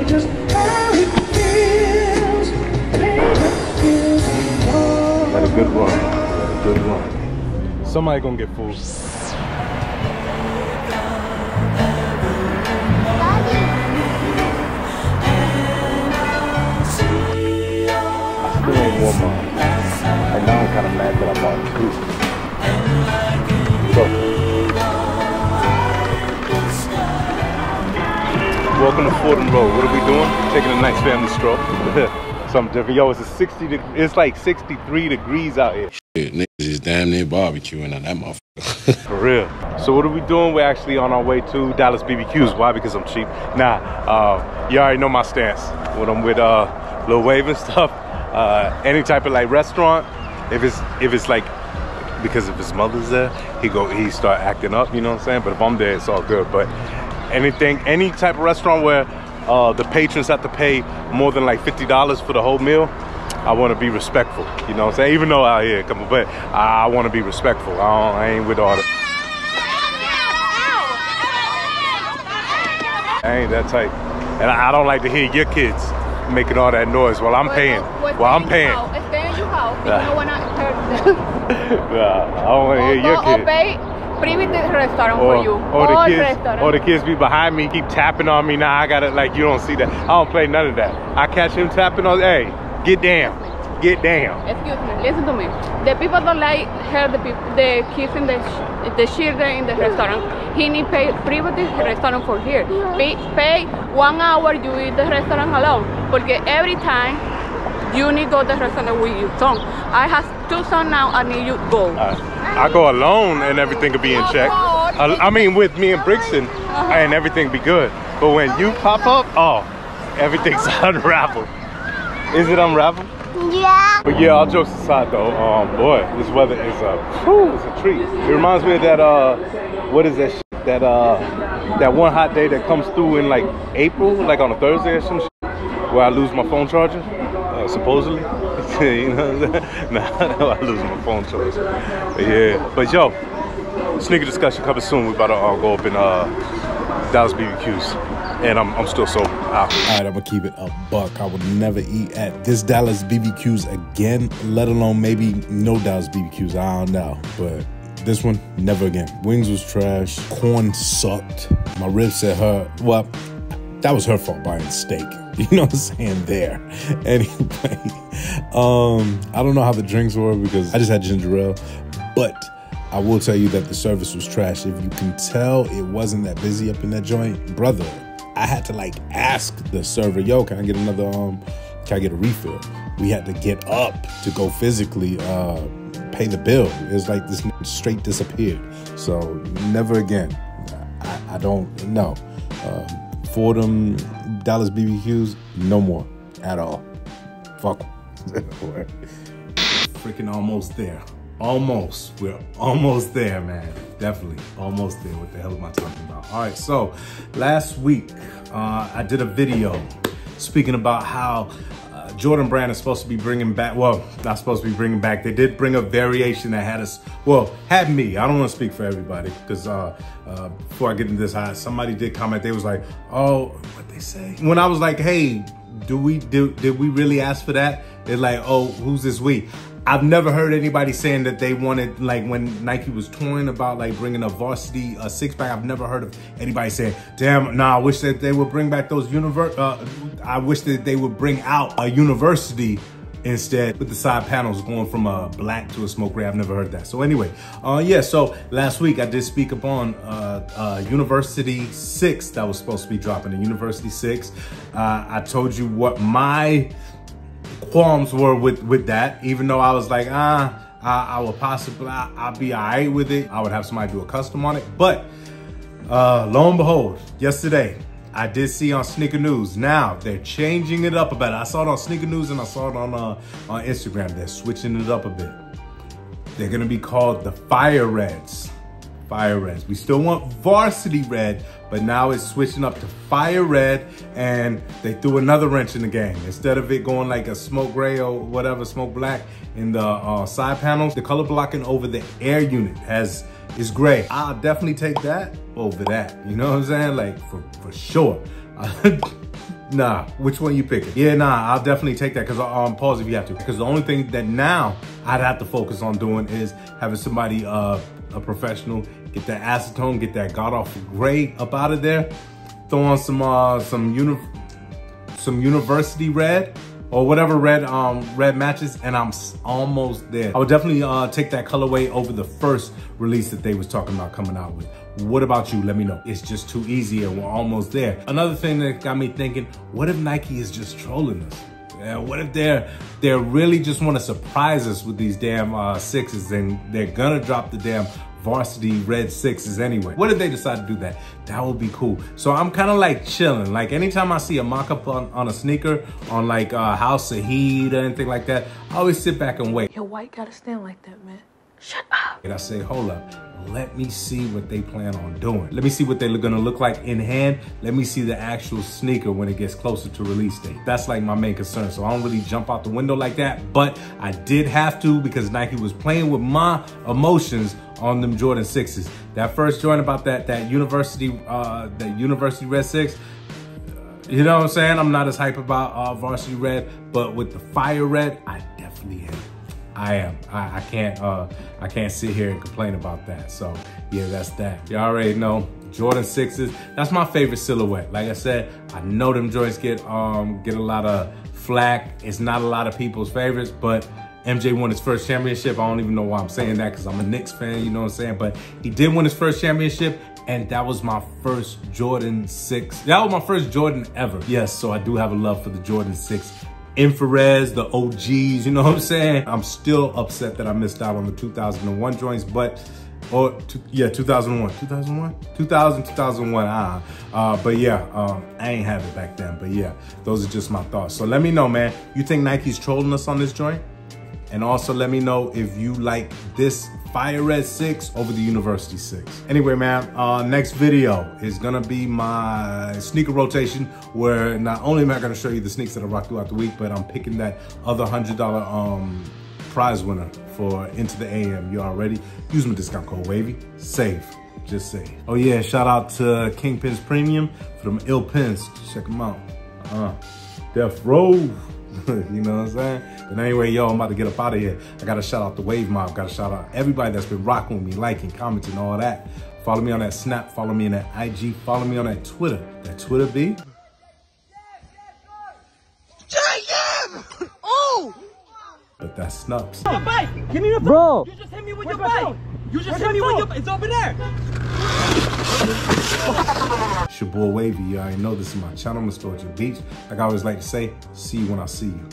just how it feels. Had a good run. Good run. Somebody gonna get fooled. Warm up. And now I'm kind of mad that I bought two. So, welcome to Fordham Road. What are we doing? Taking a nice family stroll. Something different. Yo, it's like 63 degrees out here. Shit, niggas is damn near barbecuing on that motherfucker. For real. So what are we doing? We're actually on our way to Dallas BBQs. Why? Because I'm cheap. Nah, you already know my stance. When I'm with Lil Wave and stuff. Any type of like restaurant, if it's like, because if his mother's there, he start acting up, you know what I'm saying? But if I'm there, it's all good. But any type of restaurant where the patrons have to pay more than like $50 for the whole meal, I want to be respectful, you know what I'm saying? Even though out here, come on, but I want to be respectful. I ain't with all that. I ain't that tight. And I don't like to hear your kids making all that noise while I'm paying. While I'm paying. Stay in your house if you don't want to hurt them. I don't want to hear your kids. Or pay private restaurant for you. Or the kids be behind me, keep tapping on me. Now I gotta, like, you don't see that. I don't play none of that. I catch him tapping on, hey, get down. Get down. Excuse me, listen to me. The people don't like hear the kids in the children in the restaurant. He need pay private restaurant for here. Pay 1 hour you eat the restaurant alone. Because every time you need to go to the restaurant with your son. I have 2 sons now. I need you to go. I go alone and everything could be in check. I mean, with me and Brixton, and everything be good. But when you pop up, oh, everything's unraveled. Is it unraveled? Yeah. But yeah, all jokes aside though, boy, this weather is it's a treat. It reminds me of that what is that shit? That one hot day that comes through in like April, like on a Thursday or some shit, where I lose my phone charger, supposedly. You know what I'm saying? Nah, I lose my phone charger. But yeah, but yo, sneaker discussion coming soon. We about to go up in Dallas BBQs. And I'm still sober. All right, I'm gonna keep it a buck. I would never eat at this Dallas BBQs again, let alone maybe no Dallas BBQs. I don't know, but this one, never again. Wings was trash. Corn sucked. My ribs said her. Well, that was her fault buying steak. You know what I'm saying? There. Anyway, I don't know how the drinks were because I just had ginger ale, but I will tell you that the service was trash. If you can tell, it wasn't that busy up in that joint, brother. I had to like ask the server, yo, can I get another, can I get a refill? We had to get up to go physically pay the bill. It was like this straight disappeared. So never again. I don't know. Fordham, Dallas BBQs, no more at all. Fuck them. Freaking almost there. Almost. We're almost there, man. Definitely almost there. What the hell am I talking about? All right, so last week I did a video speaking about how Jordan Brand is supposed to be bringing back, well, not supposed to be bringing back. They did bring a variation that had us, well, had me. I don't want to speak for everybody because before I get into this, somebody did comment. They was like, oh, what they say? When I was like, hey, did we really ask for that? They're like, oh, who's this we? I've never heard anybody saying that they wanted, like when Nike was touring about like bringing a Varsity 6-pack, I've never heard of anybody saying, damn, nah, I wish that they would bring back those I wish that they would bring out a University instead with the side panels going from a black to a smoke gray. I've never heard that. So anyway, yeah, so last week I did speak upon University 6 that was supposed to be dropping, the University 6. I told you what my qualms were with that, even though I was like, I will possibly, I'll be all right with it. I would have somebody do a custom on it. But lo and behold, yesterday, I did see on Sneaker News. Now, they're changing it up a bit. I saw it on Sneaker News and I saw it on Instagram. They're switching it up a bit. They're gonna be called the Fire Reds. Fire Reds. We still want Varsity Red, but now it's switching up to Fire Red, and they threw another wrench in the game. Instead of it going like a smoke gray or whatever, smoke black in the side panels, the color blocking over the air unit is gray. I'll definitely take that over that. You know what I'm saying? Like for sure. Nah, which one you picking? Yeah, nah, I'll definitely take that because pause if you have to. Because the only thing that now I'd have to focus on doing is having somebody, a professional, get that acetone, get that god-awful gray up out of there, throw on some university red or whatever red matches, and I'm almost there. I would definitely take that colorway over the first release that they was talking about coming out with. What about you? Let me know. It's just too easy and we're almost there. Another thing that got me thinking, what if Nike is just trolling us? Yeah, what if they're really just want to surprise us with these damn 6s, and they're gonna drop the damn Varsity red 6s anyway? What if they decide to do that? That would be cool. So I'm kind of like chilling. Like anytime I see a mock-up on a sneaker, on like House of Heat or anything like that, I always sit back and wait. Yo, why you gotta stand like that, man? Shut up. And I say, hold up, let me see what they plan on doing. Let me see what they're gonna look like in hand. Let me see the actual sneaker when it gets closer to release date. That's like my main concern. So I don't really jump out the window like that, but I did have to because Nike was playing with my emotions on them Jordan 6s. That first joint about that university red 6, you know what I'm saying? I'm not as hype about Varsity red, but with the fire red, I definitely am. I am. I can't sit here and complain about that. So yeah, that's that. You already know, Jordan 6s. That's my favorite silhouette. Like I said, I know them joints get a lot of flack. It's not a lot of people's favorites, but MJ won his first championship. I don't even know why I'm saying that because I'm a Knicks fan, you know what I'm saying? But he did win his first championship, and that was my first Jordan 6. That was my first Jordan ever. Yes, so I do have a love for the Jordan 6 infrareds, the OGs, you know what I'm saying? I'm still upset that I missed out on the 2001 joints, but, yeah, 2001, 2001, but yeah, I ain't have it back then, but yeah, those are just my thoughts. So let me know, man, you think Nike's trolling us on this joint? And also let me know if you like this Fire Red 6 over the University 6. Anyway, man, next video is gonna be my sneaker rotation, where not only am I gonna show you the sneaks that I rock throughout the week, but I'm picking that other $100 prize winner for Into the AM. You already use my discount code WAVY. Save, just save. Oh yeah, shout out to Kingpins Premium for them ill pins. Check them out. Death Row. You know what I'm saying? But anyway, yo, I'm about to get up out of here. I gotta shout out the Wave Mob. Gotta shout out everybody that's been rocking with me, liking, commenting, all that. Follow me on that Snap. Follow me on that IG. Follow me on that Twitter. That Twitter be? Oh! But that's Snups. Give me your phone. Bro. You just hit me with your bike. You just hit me with your, it's over there. It's your boy Wavy. You already know this is my channel, Nostalgia Beach. Like I always like to say, see you when I see you.